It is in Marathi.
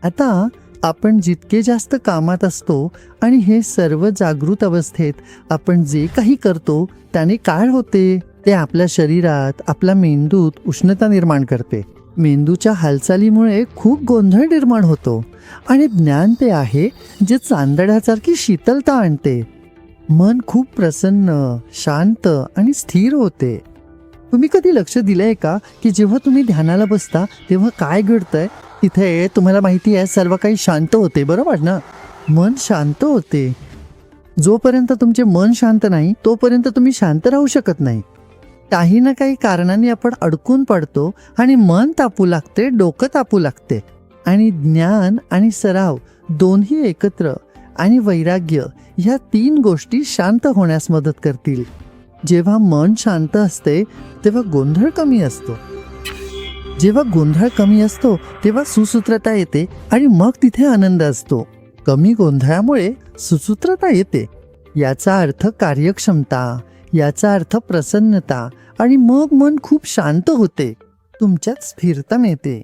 आता आपण जितके जास्त कामात असतो आणि हे सर्व जागृत अवस्थेत आपण जे काही करतो त्याने काय होते, ते आपल्या शरीरात, आपल्या मेंदूत उष्णता निर्माण करते. मेंदूच्या हालचालीमुळे खूप गोंधळ निर्माण होतो आणि ज्ञान ते आहे जे चांदण्यासारखी शीतलता आणते. मन खूप प्रसन्न, शांत आणि स्थिर होते. तुम्ही कधी लक्ष दिलंय का की जेव्हा तुम्ही ध्यानाला बसता तेव्हा काय घडतंय? तिथे तुम्हाला माहिती आहे सर्व काही शांत होते, बरोबर ना? मन शांत होते. जोपर्यंत तुमचे मन शांत नाही तोपर्यंत तुम्ही शांत राहू शकत नाही. काही ना काही कारणांनी आपण अडकून पडतो आणि मन तापू लागते, डोकं तापू लागते. आणि ज्ञान आणि सराव दोन्ही एकत्र आणि वैराग्य ह्या 3 गोष्टी शांत होण्यास मदत करतील. जेव्हा मन शांत असते तेव्हा गोंधळ कमी असतो. जेव्हा गोंधळ कमी असतो तेव्हा सुसूत्रता येते आणि मग तिथे आनंद असतो. कमी गोंधळामुळे सुसूत्रता येते. याचा अर्थ कार्यक्षमता, याचा अर्थ प्रसन्नता आणि मग मन खूप शांत होते. तुमच्यात स्थिरता मिळते.